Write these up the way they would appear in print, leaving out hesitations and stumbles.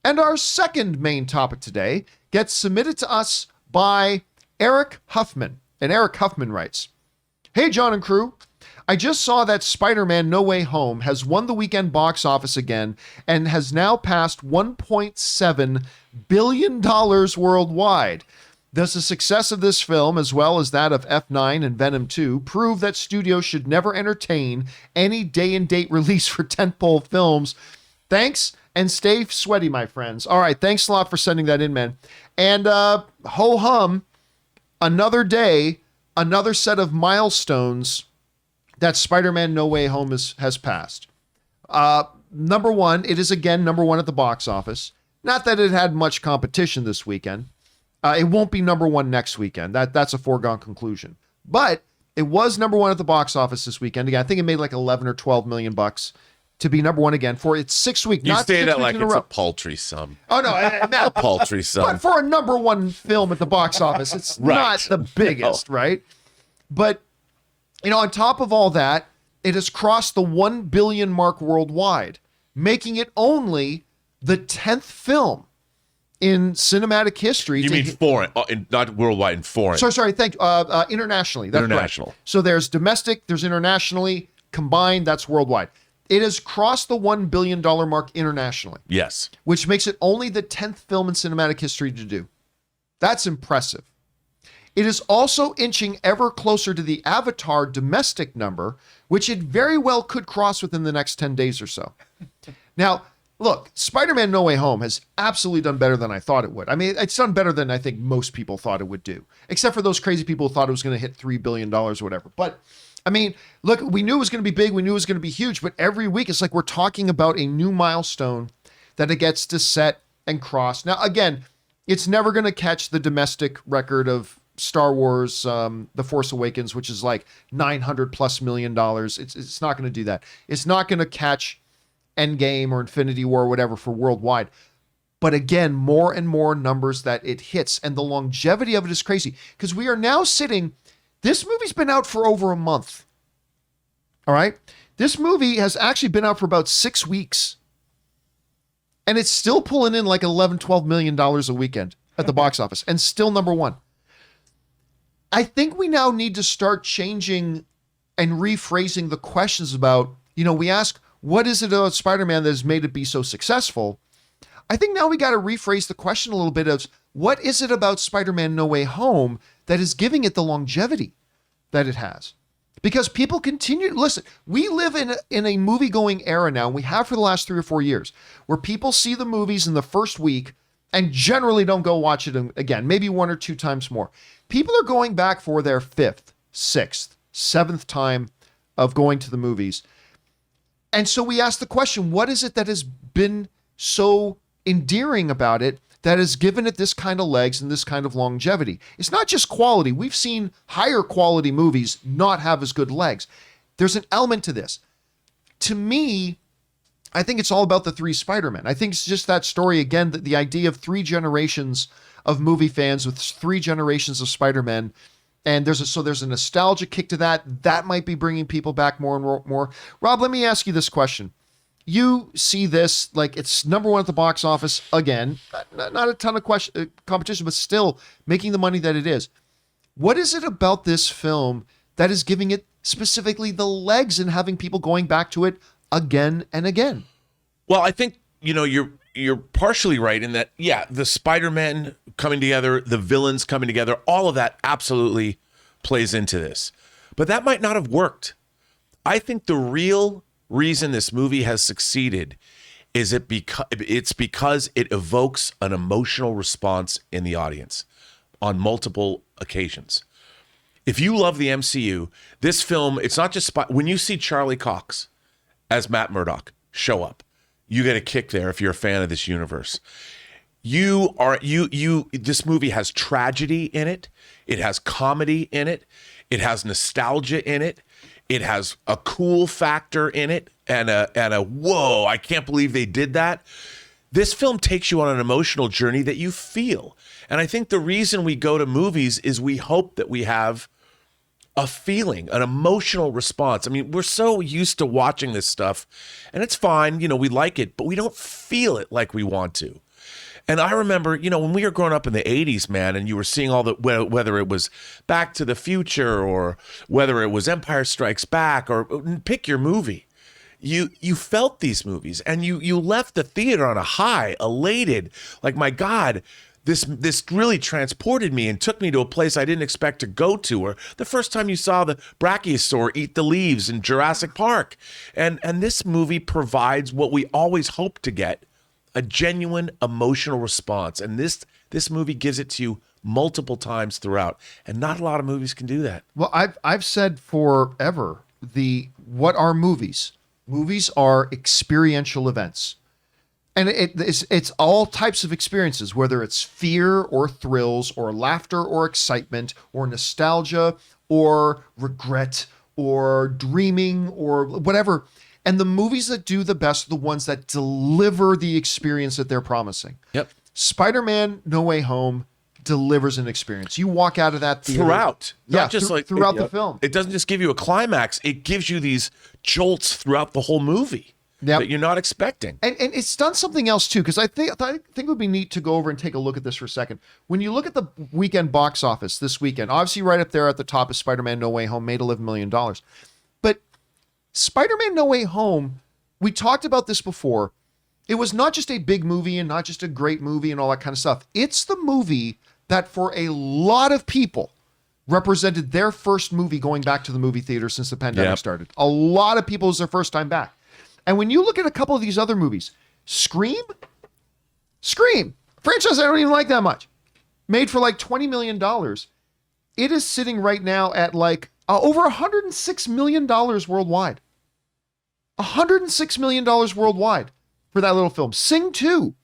And our second main topic today gets submitted to us by Eric Huffman. And Eric Huffman writes, "Hey, John and crew. I just saw that Spider-Man No Way Home has won the weekend box office again and has now passed $1.7 billion worldwide. Does the success of this film, as well as that of F9 and Venom 2, prove that studios should never entertain any day-and-date release for tentpole films? Thanks, and stay sweaty, my friends." All right, thanks a lot for sending that in, man. And ho-hum, another day, another set of milestones that Spider-Man No Way Home has passed. Number one, it is again number one at the box office. Not that it had much competition this weekend. It won't be number one next weekend. That's a foregone conclusion. But it was number one at the box office this weekend. Again, I think it made like 11 or 12 million bucks to be number one again for its 6 week. You say that like it's a paltry sum. Oh no, a paltry sum. But for a number one film at the box office, it's not the biggest, right? But you know, on top of all that, it has crossed the 1 billion mark worldwide, making it only the 10th film in cinematic history. You mean foreign, not worldwide, and foreign. Sorry, thank you. Internationally. That's international. Right. So there's domestic, there's internationally, combined, that's worldwide. It has crossed the $1 billion mark internationally. Yes. Which makes it only the 10th film in cinematic history to do. That's impressive. It is also inching ever closer to the Avatar domestic number, which it very well could cross within the next 10 days or so. Now, look, Spider-Man No Way Home has absolutely done better than I thought it would. I mean, it's done better than I think most people thought it would do, except for those crazy people who thought it was going to hit $3 billion or whatever. But, I mean, look, we knew it was going to be big. We knew it was going to be huge. But every week, it's like we're talking about a new milestone that it gets to set and cross. Now, again, it's never going to catch the domestic record of Star Wars, The Force Awakens, which is like $900+ million. It's not going to do that. It's not going to catch Endgame or Infinity War or whatever for worldwide. But again, more and more numbers that it hits, and the longevity of it is crazy because we are now sitting, this movie's been out for over a month. All right. This movie has actually been out for about 6 weeks, and it's still pulling in like $11-12 million a weekend at the box office and still number one. I think we now need to start changing and rephrasing the questions about, you know, we ask, what is it about Spider-Man that has made it be so successful? I think now we got to rephrase the question a little bit of, what is it about Spider-Man No Way Home that is giving it the longevity that it has? Because people continue, listen, we live in a movie-going era now, and we have for the last 3 or 4 years, where people see the movies in the first week and generally don't go watch it again, maybe 1 or 2 times more. People are going back for their 5th, 6th, 7th time of going to the movies. And so we ask the question, what is it that has been so endearing about it that has given it this kind of legs and this kind of longevity? It's not just quality. We've seen higher quality movies not have as good legs. There's an element to this. To me, I think it's all about the 3 Spider-Men. I think it's just that story, again, the idea of 3 generations of movie fans with 3 generations of Spider-Men. And there's a nostalgia kick to that. That might be bringing people back more and more. Rob, let me ask you this question. You see this, like it's number one at the box office again, not a ton of competition, but still making the money that it is. What is it about this film that is giving it specifically the legs and having people going back to it again and again? Well, I think, you know, you're partially right in that, yeah, the Spider-Man coming together, the villains coming together, all of that absolutely plays into this. But that might not have worked. I think the real reason this movie has succeeded is it's because it evokes an emotional response in the audience on multiple occasions. If you love the MCU, this film, it's not just when you see Charlie Cox as Matt Murdock show up, you get a kick there if you're a fan of this universe. This movie has tragedy in it. It has comedy in it. It has nostalgia in it. It has a cool factor in it and a whoa, I can't believe they did that. This film takes you on an emotional journey that you feel. And I think the reason we go to movies is we hope that we have a feeling, an emotional response. I mean, we're so used to watching this stuff, and it's fine, you know, we like it, but we don't feel it like we want to. And I remember, when we were growing up in the 80s, man, and you were seeing all the, whether it was Back to the Future or whether it was Empire Strikes Back or pick your movie, you felt these movies and you left the theater on a high, elated, like, my God, this really transported me and took me to a place I didn't expect to go to, or the first time you saw the brachiosaur eat the leaves in Jurassic Park. And this movie provides what we always hope to get, a genuine emotional response. And this movie gives it to you multiple times throughout. And not a lot of movies can do that. Well, I've said forever, what are movies? Movies are experiential events. And it's all types of experiences, whether it's fear or thrills or laughter or excitement or nostalgia or regret or dreaming or whatever. And the movies that do the best are the ones that deliver the experience that they're promising. Yep. Spider-Man No Way Home delivers an experience. You walk out of that theater. Throughout. Not just throughout the film. It doesn't just give you a climax. It gives you these jolts throughout the whole movie that you're not expecting. And it's done something else too, because I think it would be neat to go over and take a look at this for a second. When you look at the weekend box office this weekend, obviously right up there at the top is Spider-Man No Way Home, made $11 million. But Spider-Man No Way Home, we talked about this before. It was not just a big movie and not just a great movie and all that kind of stuff. It's the movie that for a lot of people represented their first movie going back to the movie theater since the pandemic started. A lot of people, it was their first time back. And when you look at a couple of these other movies, Scream, franchise I don't even like that much, made for like $20 million. It is sitting right now at like over $106 million worldwide. $106 million worldwide for that little film. Sing 2,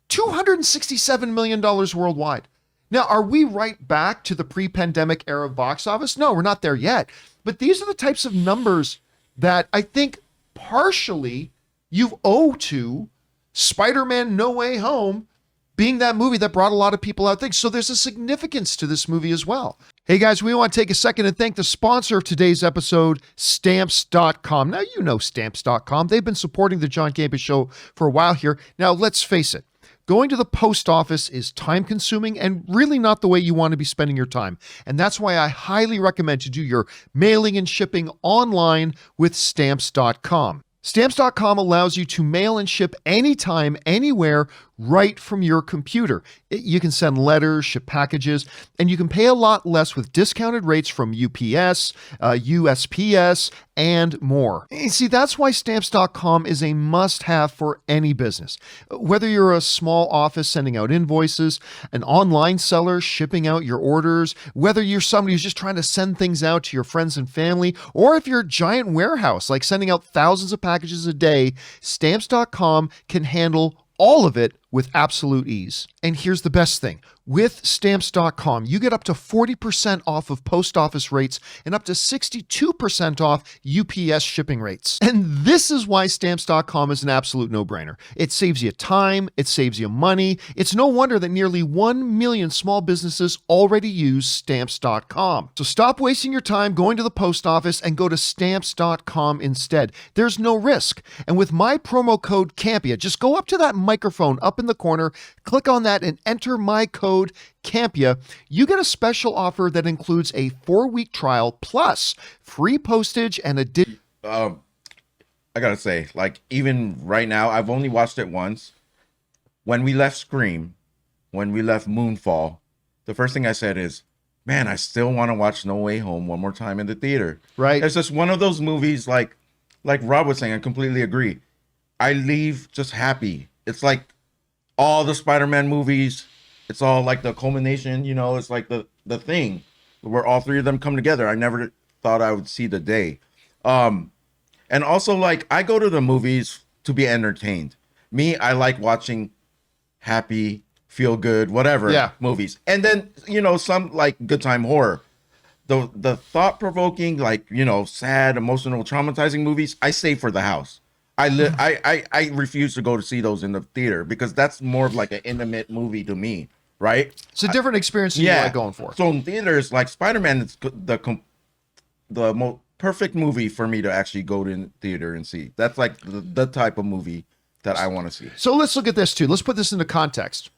$267 million worldwide. Now, are we right back to the pre-pandemic era box office? No, we're not there yet. But these are the types of numbers that I think partially you owe to Spider-Man No Way Home being that movie that brought a lot of people out. So there's a significance to this movie as well. Hey guys, we want to take a second and thank the sponsor of today's episode, Stamps.com. Now, you know Stamps.com. They've been supporting the John Campea Show for a while here. Now, let's face it. Going to the post office is time-consuming and really not the way you want to be spending your time. And that's why I highly recommend you do your mailing and shipping online with Stamps.com. Stamps.com allows you to mail and ship anytime, anywhere, right from your computer. You can send letters, ship packages, and you can pay a lot less with discounted rates from UPS, USPS, and more. And see, that's why Stamps.com is a must-have for any business. Whether you're a small office sending out invoices, an online seller shipping out your orders, whether you're somebody who's just trying to send things out to your friends and family, or if you're a giant warehouse, like sending out thousands of packages a day, Stamps.com can handle all of it with absolute ease. And here's the best thing. With Stamps.com, you get up to 40% off of post office rates and up to 62% off UPS shipping rates. And this is why Stamps.com is an absolute no-brainer. It saves you time, it saves you money. It's no wonder that nearly 1 million small businesses already use Stamps.com. So stop wasting your time going to the post office and go to Stamps.com instead. There's no risk. And with my promo code Campea, just go up to that microphone up in the corner, click on that and enter my code Campea. You get a special offer that includes a 4-week trial plus free postage and I gotta say, like, even right now, I've only watched it once. When we left Scream, when we left Moonfall, the first thing I said is, man, I still want to watch No Way Home one more time in the theater. Right. It's just one of those movies, like Rob was saying, I completely agree. I leave just happy. It's like all the Spider-Man movies, it's all like the culmination, it's like the thing where all three of them come together. I never thought I would see the day. And also, like, I go to the movies to be entertained. Me, I like watching happy, feel good, whatever movies. And then, some like good time horror. The thought-provoking, like, sad, emotional, traumatizing movies, I save for the house. I refuse to go to see those in the theater because that's more of like an intimate movie to me, right? It's a different experience than you like going for. So in theaters, like Spider-Man is the most perfect movie for me to actually go to the theater and see. That's like the type of movie that I want to see. So let's look at this too. Let's put this into context.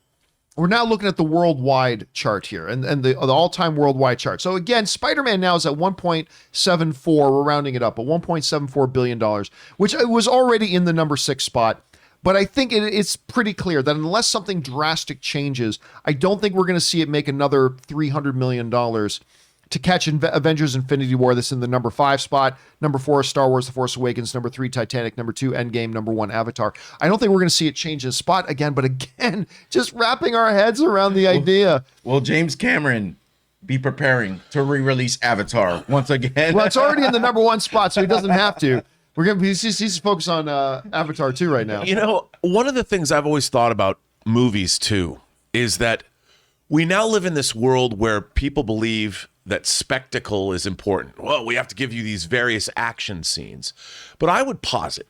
We're now looking at the worldwide chart here and the all-time worldwide chart. So again, Spider-Man now is at 1.74. We're rounding it up, but $1.74 billion, which was already in the number 6 spot. But I think it's pretty clear that unless something drastic changes, I don't think we're going to see it make another $300 million to catch Avengers Infinity War. That's in the number 5 spot. Number 4 is Star Wars The Force Awakens. Number 3, Titanic. Number 2, Endgame. Number 1, Avatar. I don't think we're going to see it change its spot again, but again, just wrapping our heads around the idea. Will James Cameron be preparing to re-release Avatar once again? Well, it's already in the number 1 spot, so he doesn't have to. We're going to be he's focused on Avatar 2 right now. You know, one of the things I've always thought about movies too is that we now live in this world where people believe that spectacle is important. Well, we have to give you these various action scenes. But I would posit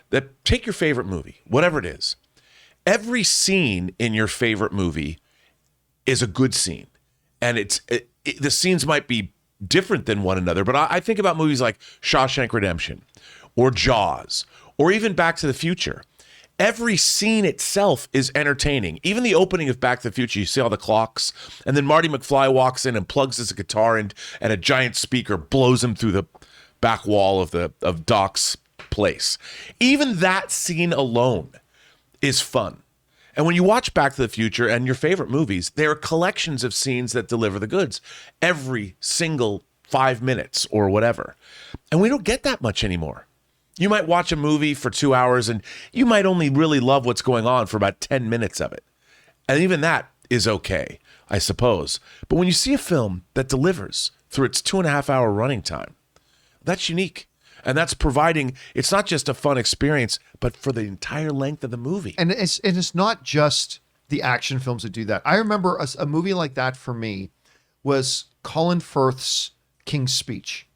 that take your favorite movie, whatever it is. Every scene in your favorite movie is a good scene. And the scenes might be different than one another, but I think about movies like Shawshank Redemption or Jaws or even Back to the Future. Every scene itself is entertaining. Even the opening of Back to the Future, you see all the clocks, and then Marty McFly walks in and plugs his guitar in, and a giant speaker blows him through the back wall of Doc's place. Even that scene alone is fun. And when you watch Back to the Future and your favorite movies, they are collections of scenes that deliver the goods every single 5 minutes or whatever. And we don't get that much anymore. You might watch a movie for 2 hours and you might only really love what's going on for about 10 minutes of it. And even that is okay, I suppose. But when you see a film that delivers through its 2.5-hour running time, that's unique. And that's providing, it's not just a fun experience, but for the entire length of the movie. And it's not just the action films that do that. I remember a movie like that for me was Colin Firth's King's Speech.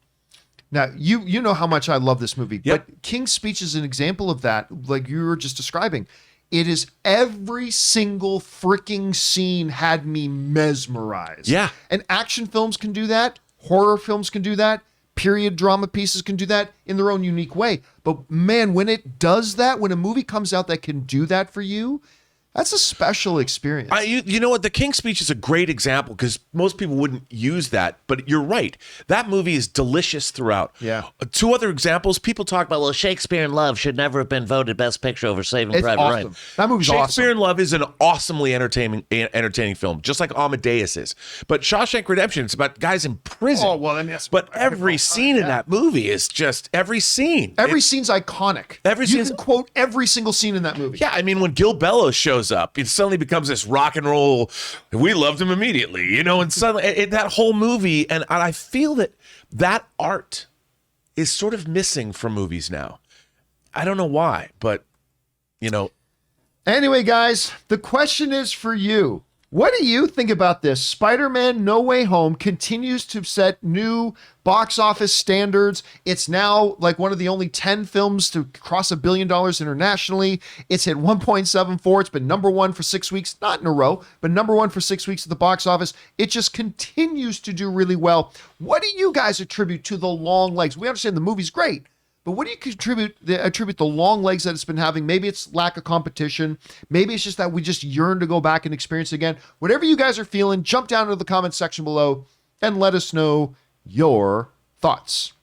Now, you know how much I love this movie, Yep. but King's Speech is an example of that, like you were just describing. It is every single freaking scene had me mesmerized. Yeah. And action films can do that. Horror films can do that. Period drama pieces can do that in their own unique way. But man, when it does that, when a movie comes out that can do that for you, that's a special experience. You know what? The King's Speech is a great example because most people wouldn't use that, but you're right. That movie is delicious throughout. Yeah. 2 other examples, people talk about, Well, Shakespeare in Love should never have been voted Best Picture over Saving It's Private awesome. Ryan. That movie's Shakespeare awesome. in Love is an awesomely entertaining film, just like Amadeus is. But Shawshank Redemption, it's about guys in prison. Oh, well, then yes. But every scene in that movie is just every scene. Every scene's iconic. Every you scene's- can quote every single scene in that movie. Yeah, I mean, when Gil Bellows shows up, it suddenly becomes this rock and roll. We loved him immediately, you know, and suddenly that whole movie. And I feel that art is sort of missing from movies now. I don't know why, but, you know. Anyway, guys, the question is for you. What do you think about this? Spider-Man No Way Home continues to set new box office standards. It's now like one of the only 10 films to cross $1 billion internationally. It's hit 1.74. It's been number 1 for 6 weeks, not in a row, but number 1 for 6 weeks at the box office. It just continues to do really well. What do you guys attribute to the long legs? We understand the movie's great, but what do you attribute the long legs that it's been having? Maybe it's lack of competition. Maybe it's just that we just yearn to go back and experience it again. Whatever you guys are feeling, jump down into the comment section below and let us know your thoughts.